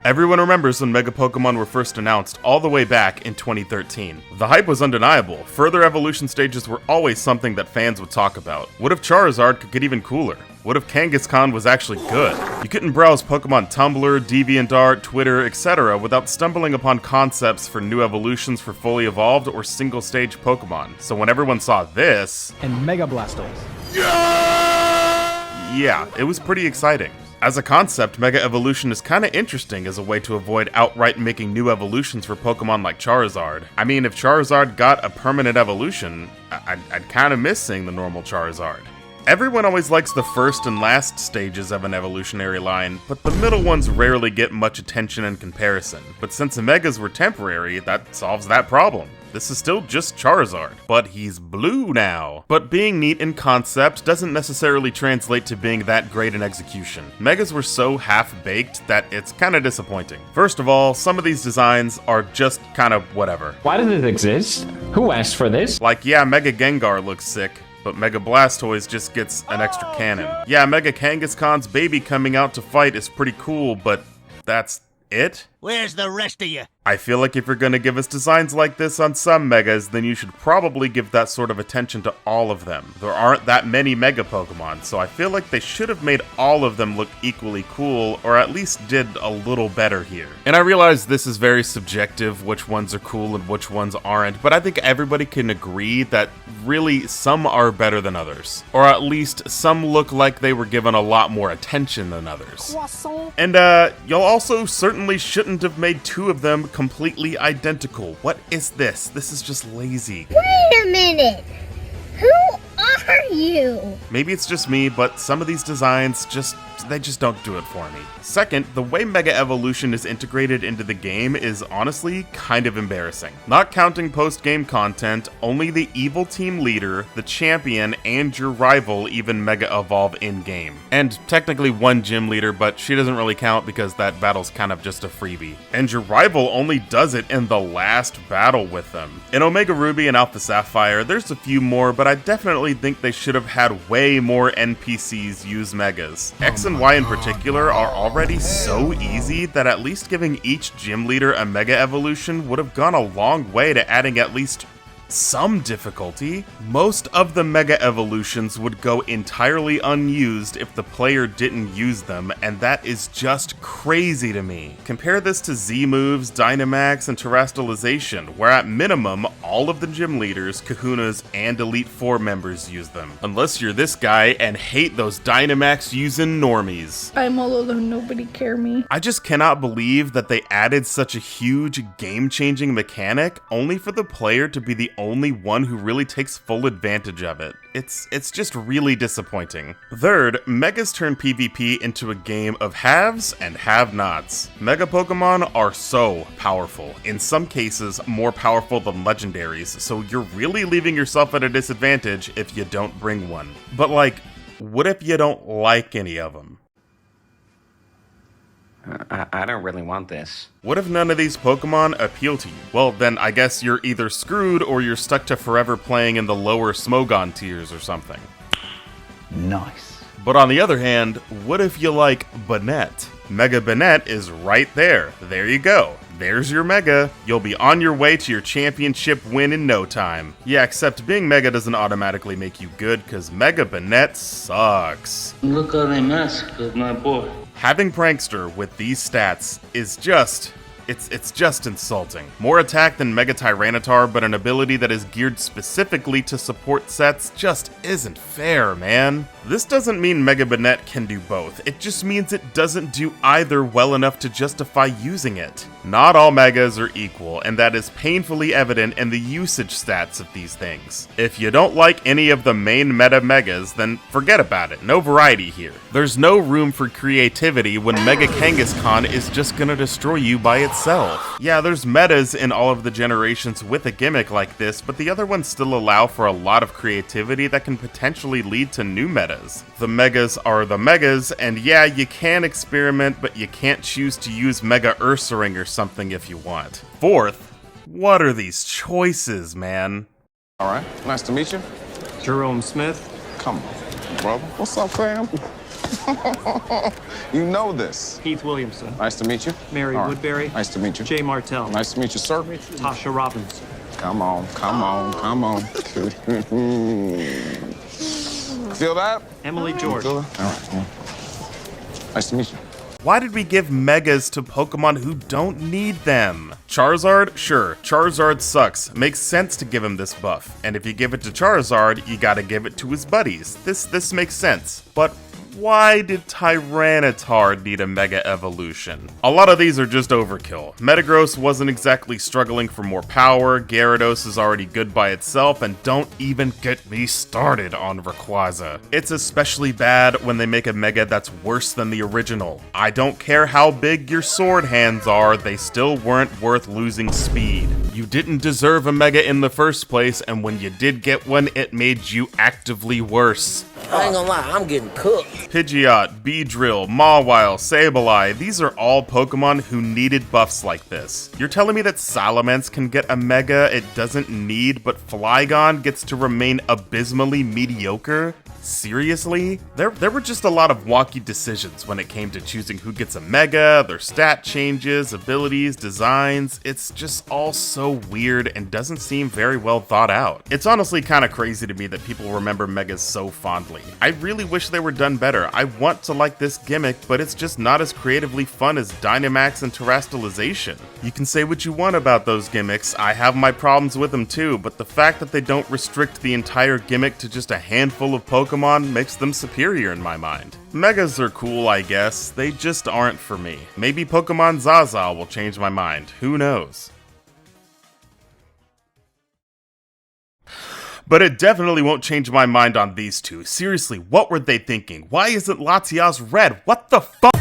Everyone remembers when Mega Pokemon were first announced all the way back in 2013. The hype was undeniable. Further evolution stages were always something that fans would talk about. What if Charizard could get even cooler? What if Kangaskhan was actually good? You couldn't browse Pokemon Tumblr, DeviantArt, Twitter, etc. without stumbling upon concepts for new evolutions for fully evolved or single-stage Pokemon. So when everyone saw this... and Mega Blastoise. Yeah, it was pretty exciting. As a concept, Mega Evolution is kinda interesting as a way to avoid outright making new evolutions for Pokemon like Charizard. I mean, if Charizard got a permanent evolution, I'd kinda miss seeing the normal Charizard. Everyone always likes the first and last stages of an evolutionary line, but the middle ones rarely get much attention in comparison. But since the Megas were temporary, that solves that problem. This is still just Charizard, but he's blue now. But being neat in concept doesn't necessarily translate to being that great in execution. Megas were so half-baked that it's kinda disappointing. First of all, some of these designs are just kind of whatever. Why does it exist? Who asked for this? Like, yeah, Mega Gengar looks sick, but Mega Blastoise just gets an extra cannon. Yeah, Mega Kangaskhan's baby coming out to fight is pretty cool, but that's it? Where's the rest of you? I feel like if you're gonna give us designs like this on some Megas, then you should probably give that sort of attention to all of them. There aren't that many Mega Pokemon, so I feel like they should have made all of them look equally cool, or at least did a little better here. And I realize this is very subjective, which ones are cool and which ones aren't, but I think everybody can agree that really some are better than others. Or at least some look like they were given a lot more attention than others. And y'all also certainly shouldn't have made two of them completely identical. What is this? This is just lazy. Wait a minute! Who are you? Maybe it's just me, but some of these designs they just don't do it for me. Second, the way Mega Evolution is integrated into the game is honestly kind of embarrassing. Not counting post-game content, only the evil team leader, the champion, and your rival even Mega Evolve in-game. And technically one gym leader, but she doesn't really count because that battle's kind of just a freebie. And your rival only does it in the last battle with them. In Omega Ruby and Alpha Sapphire, there's a few more, but I definitely think they should have had way more NPCs use Megas. X and Y in particular are already so easy that at least giving each gym leader a Mega Evolution would have gone a long way to adding at least some difficulty. Most of the Mega Evolutions would go entirely unused if the player didn't use them, and that is just crazy to me. Compare this to Z-Moves, Dynamax, and Terastallization, where at minimum, all of the gym leaders, Kahunas, and Elite Four members use them. Unless you're this guy and hate those Dynamax using normies. I'm all alone, nobody care me. I just cannot believe that they added such a huge game-changing mechanic only for the player to be the only one who really takes full advantage of it. It's just really disappointing. Third, Megas turn PvP into a game of haves and have-nots. Mega Pokemon are so powerful, in some cases more powerful than legendaries, so you're really leaving yourself at a disadvantage if you don't bring one. But like, what if you don't like any of them? I don't really want this. What if none of these Pokemon appeal to you? Well, then I guess you're either screwed or you're stuck to forever playing in the lower Smogon tiers or something. Nice. But on the other hand, what if you like Banette? Mega Banette is right there. There you go. There's your Mega. You'll be on your way to your championship win in no time. Yeah, except being Mega doesn't automatically make you good, cause Mega Banette sucks. Look how they mess with my boy. Having Prankster with these stats is just... It's just insulting. More attack than Mega Tyranitar, but an ability that is geared specifically to support sets just isn't fair, man. This doesn't mean Mega Banette can do both, it just means it doesn't do either well enough to justify using it. Not all Megas are equal, and that is painfully evident in the usage stats of these things. If you don't like any of the main meta Megas, then forget about it, no variety here. There's no room for creativity when Mega Kangaskhan is just gonna destroy you by itself. Yeah, there's metas in all of the generations with a gimmick like this, but the other ones still allow for a lot of creativity that can potentially lead to new metas. The Megas are the Megas, and yeah, you can experiment, but you can't choose to use Mega Ursaring or something if you want. Fourth, what are these choices, man? All right, nice to meet you. Jerome Smith. Come on, brother. What's up, fam? You know this. Keith Williamson. Nice to meet you. Mary All right. Woodbury. Nice to meet you. Jay Martell. Nice to meet you, sir. Tasha Robbins. Come on, come on, come on. Feel that? Emily George. Feel that? All right. Well, nice to meet you. Why did we give megas to Pokemon who don't need them? Charizard? Sure, Charizard sucks. Makes sense to give him this buff. And if you give it to Charizard, you gotta give it to his buddies. This makes sense. But why did Tyranitar need a Mega Evolution? A lot of these are just overkill. Metagross wasn't exactly struggling for more power, Gyarados is already good by itself, and don't even get me started on Rayquaza. It's especially bad when they make a Mega that's worse than the original. I don't care how big your sword hands are, they still weren't worth losing speed. You didn't deserve a Mega in the first place, and when you did get one, it made you actively worse. I ain't gonna lie, I'm getting cooked. Pidgeot, Beedrill, Mawile, Sableye, these are all Pokemon who needed buffs like this. You're telling me that Salamence can get a Mega it doesn't need, but Flygon gets to remain abysmally mediocre? Seriously? There were just a lot of wonky decisions when it came to choosing who gets a Mega, their stat changes, abilities, designs. It's just all so weird and doesn't seem very well thought out. It's honestly kind of crazy to me that people remember Megas so fondly. I really wish they were done better. I want to like this gimmick, but it's just not as creatively fun as Dynamax and Terastallization. You can say what you want about those gimmicks, I have my problems with them too, but the fact that they don't restrict the entire gimmick to just a handful of Pokemon makes them superior in my mind. Megas are cool, I guess, they just aren't for me. Maybe Pokemon Zaza will change my mind, who knows? But it definitely won't change my mind on these two. Seriously, what were they thinking? Why isn't Latias red? What the fuck?